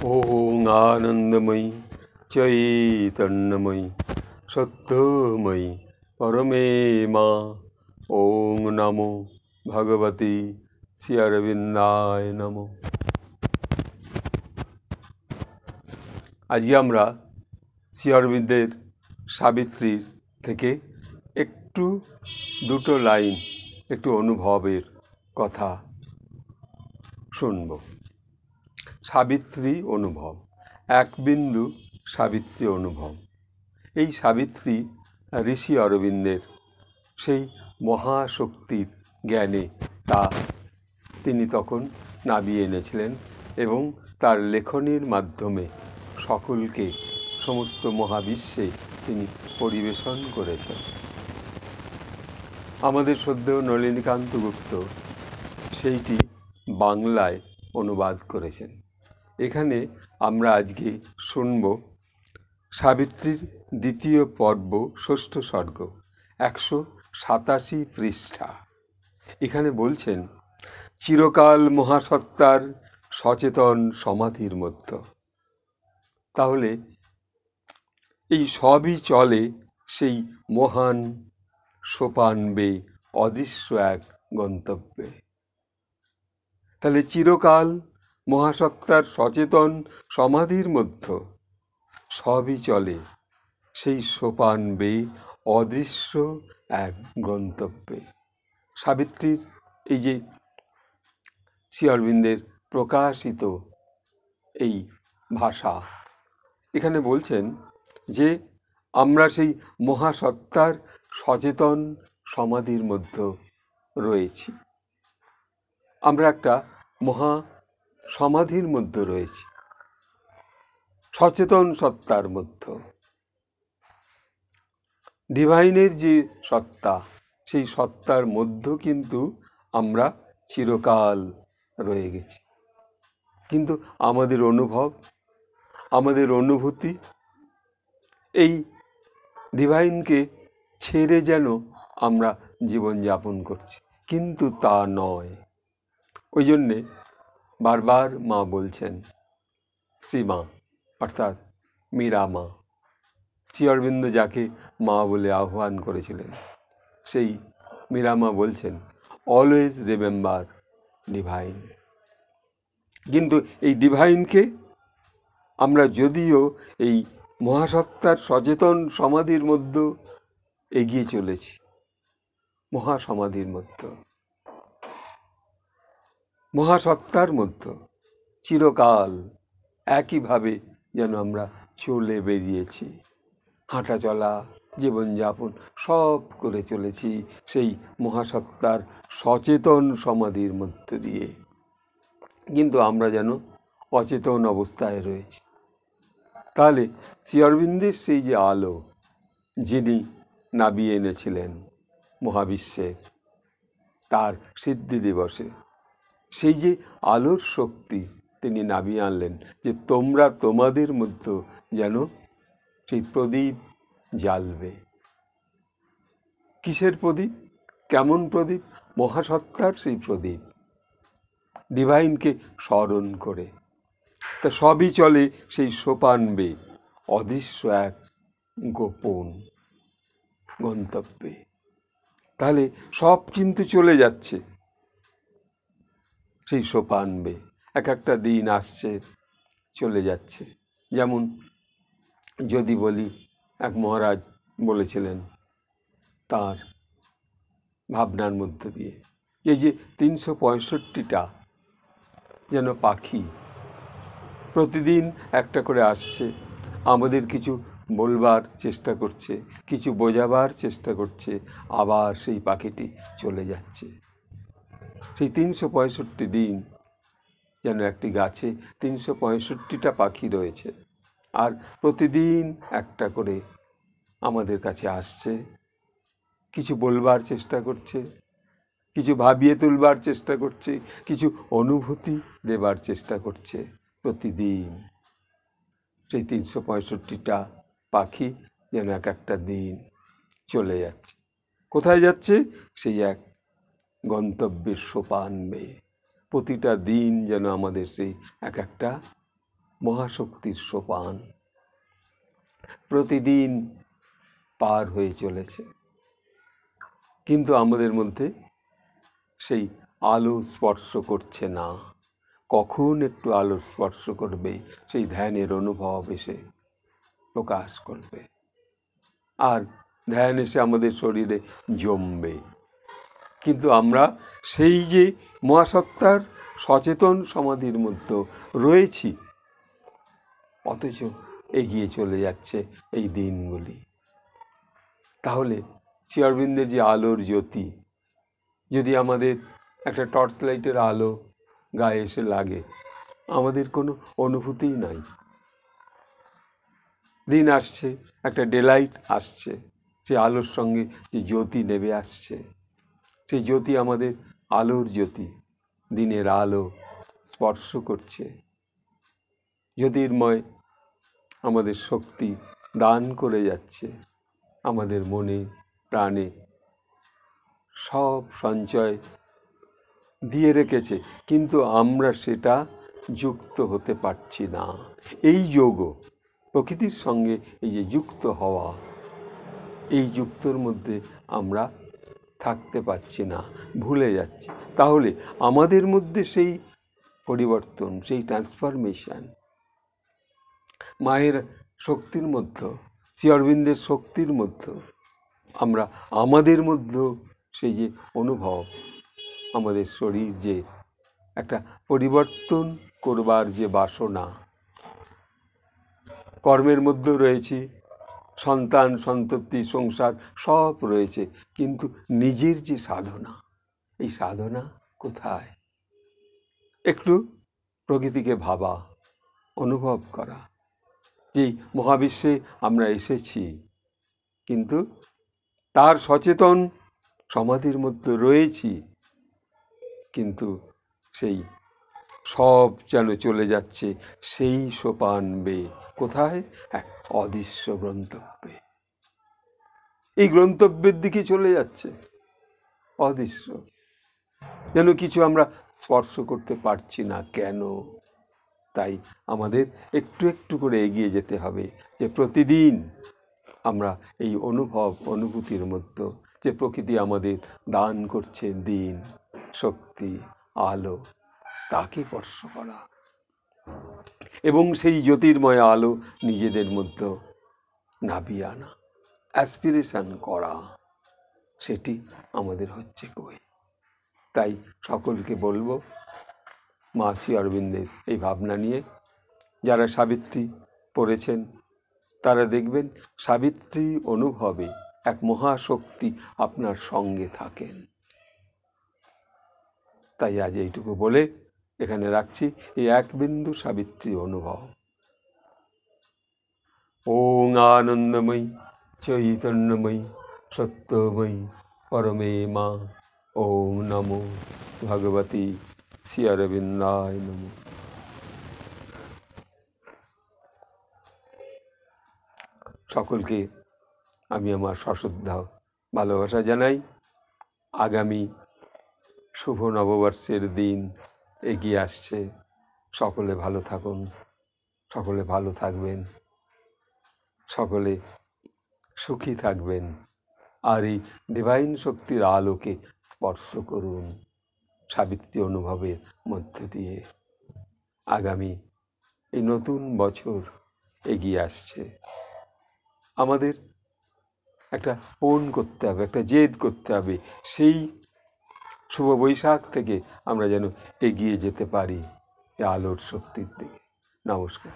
ওং আনন্দময়ী চৈতন্যময়ী সত্যময়ী পরমে মা। ওং নমো ভগবতী শ্রী অরবিন্দায় নমো। আজকে আমরা শ্রী অরবিন্দের সাবিত্রীর থেকে দুটো লাইন একটু অনুভবের কথা শুনব। সাবিত্রী অনুভব, এক বিন্দু সাবিত্রী অনুভব। এই সাবিত্রী ঋষি অরবিন্দের সেই মহাশক্তির জ্ঞানে তা তিনি তখন নামিয়ে এনেছিলেন এবং তার লেখনীর মাধ্যমে সকলকে, সমস্ত মহাবিশ্বে তিনি পরিবেশন করেছেন। আমাদের শ্রদ্ধেয় নলিনীকান্ত গুপ্ত সেইটি বাংলায় অনুবাদ করেছেন। এখানে আমরা আজকে শুনব সাবিত্রীর দ্বিতীয় পর্ব, ষষ্ঠ সর্গ, 187 পৃষ্ঠা। এখানে বলছেন, চিরকাল মহাসত্তার সচেতন সমাধির মধ্য। তাহলে এই সবই চলে সেই মহান সোপান বেয়ে অদৃশ্য এক গন্তব্যে। তাহলে চিরকাল মহাসত্তার সচেতন সমাধির মধ্য সবই চলে সেই সোপান বেয়ে অদৃশ্য এক গন্তব্যে। সাবিত্রীর এই যে শ্রী অরবিন্দের প্রকাশিত এই ভাষা, এখানে বলছেন যে আমরা সেই মহাসত্তার সচেতন সমাধির মধ্যে রয়েছি। আমরা একটা মহা সমাধির মধ্যে রয়েছি, সচেতন সত্তার মধ্যে। ডিভাইনের যে সত্তা, সেই সত্তার মধ্যে কিন্তু আমরা চিরকাল রয়ে গেছি। কিন্তু আমাদের অনুভব, আমাদের অনুভূতি এই ডিভাইনকে ছেড়ে যেন আমরা জীবনযাপন করছি, কিন্তু তা নয়। ওই জন্যে বারবার মা বলছেন, শ্রীমা অর্থাৎ মীরা মা, শ্রী অরবিন্দ যাকে মা বলে আহ্বান করেছিলেন, সেই মীরা মা বলছেন, অলওয়েজ রিমেম্বার ডিভাইন। কিন্তু এই ডিভাইনকে আমরা যদিও এই মহাসত্তার সচেতন সমাধির মধ্যে এগিয়ে চলেছি, মহাসমাধির মধ্যে, মহাসত্তার মধ্যে চিরকাল একইভাবে যেন আমরা চলে বেরিয়েছি, হাঁটা চলা জীবনযাপন সব করে চলেছি সেই মহাসত্তার সচেতন সমাধির মধ্যে দিয়ে। কিন্তু আমরা যেন অচেতন অবস্থায় রয়েছি। তাহলে শ্রী অরবিন্দের সেই যে আলো যিনি নামিয়ে এনেছিলেন মহাবিশ্বের তার সিদ্ধি দিবসে, সেই যে আলোর শক্তি তিনি নামিয়ে আনলেন, যে তোমরা তোমাদের মধ্যে যেন সেই প্রদীপ জ্বালবে। কিসের প্রদীপ? কেমন প্রদীপ? মহাসত্তার সেই প্রদীপ, ডিভাইনকে স্মরণ করে। তা সবই চলে সেই সোপান বেয়ে অদৃশ্য এক গোপন গন্তব্যে। তাহলে সব কিন্তু চলে যাচ্ছে সেই সোপান বেয়ে। এক একটা দিন আসছে, চলে যাচ্ছে। যেমন যদি বলি, এক মহারাজ বলেছিলেন তার ভাবনার মধ্য দিয়ে, এই যে 365টা যেন পাখি প্রতিদিন একটা করে আসছে, আমাদের কিছু বলবার চেষ্টা করছে, কিছু বোঝাবার চেষ্টা করছে, আবার সেই পাখিটি চলে যাচ্ছে। সেই 365 দিন যেন একটি গাছে 365টা পাখি রয়েছে, আর প্রতিদিন একটা করে আমাদের কাছে আসছে, কিছু বলবার চেষ্টা করছে, কিছু ভাবিয়ে তুলবার চেষ্টা করছে, কিছু অনুভূতি দেবার চেষ্টা করছে। প্রতিদিন সেই 365টা পাখি যেন এক একটা দিন চলে যাচ্ছে। কোথায় যাচ্ছে? সেই এক গন্তব্যের সোপান বেয়ে। প্রতিটা দিন যেন আমাদের সেই এক একটা মহাশক্তির সোপান প্রতিদিন পার হয়ে চলেছে, কিন্তু আমাদের মধ্যে সেই আলো স্পর্শ করছে না। কখন একটু আলো স্পর্শ করবে, সেই ধ্যানের অনুভব এসে প্রকাশ করবে, আর ধ্যান এসে আমাদের শরীরে জমবে। কিন্তু আমরা সেই যে মহাসত্তার সচেতন সমাধির মধ্যে রয়েছি, অথচ এগিয়ে চলে যাচ্ছে এই দিনগুলি। তাহলে শ্রী অরবিন্দের যে আলোর জ্যোতি যদি আমাদের একটা টর্চ লাইটের আলো গায়ে এসে লাগে, আমাদের কোনো অনুভূতিই নাই। দিন আসছে, একটা ডেলাইট আসছে, সেই আলোর সঙ্গে যে জ্যোতি নেমে আসছে, সেই জ্যোতি আমাদের আলোর জ্যোতি, দিনের আলো স্পর্শ করছে। জ্যোতির্ময় আমাদের শক্তি দান করে যাচ্ছে, আমাদের মনে প্রাণে সব সঞ্চয় দিয়ে রেখেছে, কিন্তু আমরা সেটা যুক্ত হতে পারছি না। এই যোগ প্রকৃতির সঙ্গে এই যে যুক্ত হওয়া, এই যুক্তর মধ্যে আমরা থাকতে পারছি না, ভুলে যাচ্ছি। তাহলে আমাদের মধ্যে সেই পরিবর্তন, সেই ট্রান্সফরমেশন মায়ের শক্তির মধ্যে, শ্রী অরবিন্দের শক্তির মধ্যে আমরা আমাদের মধ্যেও সেই যে অনুভব, আমাদের শরীর যে একটা পরিবর্তন করবার যে বাসনা, কর্মের মধ্যে রয়েছি, সন্তান সন্ততি সংসার সব রয়েছে, কিন্তু নিজের যে সাধনা, এই সাধনা কোথায়? একটু প্রকৃতিকে ভাবা, অনুভব করা যে মহাবিশ্বে আমরা এসেছি, কিন্তু তার সচেতন সমাধির মধ্যে রয়েছি, কিন্তু সেই সব যেন চলে যাচ্ছে সেই সোপান বেয়ে। কোথায়? এক অদৃশ্য গন্তব্যে। এই গন্তব্যের দিকে চলে যাচ্ছে, অদৃশ্য, যেন কিছু আমরা স্পর্শ করতে পারছি না। কেন? তাই আমাদের একটু একটু করে এগিয়ে যেতে হবে, যে প্রতিদিন আমরা এই অনুভূতির মধ্যে যে প্রকৃতি আমাদের দান করছে দিন, শক্তি, আলো, তাকে স্পর্শ করা এবং সেই জ্যোতির্ময় আলো নিজেদের মধ্যে নামিয়ে আনা, অ্যাসপিরেশন করা, সেটি আমাদের হচ্ছে কই। তাই সকলকে বলবো, মা শ্রী অরবিন্দের এই ভাবনা নিয়ে, যারা সাবিত্রী পড়েছেন তারা দেখবেন সাবিত্রী অনুভবে এক মহাশক্তি আপনার সঙ্গে থাকেন। তাই আজ এইটুকু বলে এখানে রাখছি, এই এক বিন্দু সাবিত্রী অনুভব। ওং আনন্দময়ী চৈতন্যময়ী সত্যময়ী পরমে মা। ওং নমো ভগবতী শ্রী অরবিন্দায় নমঃ। সকলকে আমি আমার সশ্রদ্ধা ভালোবাসা জানাই। আগামী শুভ নববর্ষের দিন এগিয়ে আসছে, সকলে ভালো থাকুন, সকলে ভালো থাকবেন, সকলে সুখী থাকবেন, আর এই ডিভাইন শক্তির আলোকে স্পর্শ করুন সাবিত্রী অনুভবের মধ্য দিয়ে। আগামী এই নতুন বছর এগিয়ে আসছে, আমাদের একটা পণ করতে হবে, একটা জেদ করতে হবে, সেই শুভ বৈশাখ থেকে আমরা যেন এগিয়ে যেতে পারি এই আলোর শক্তির দিকে। নমস্কার।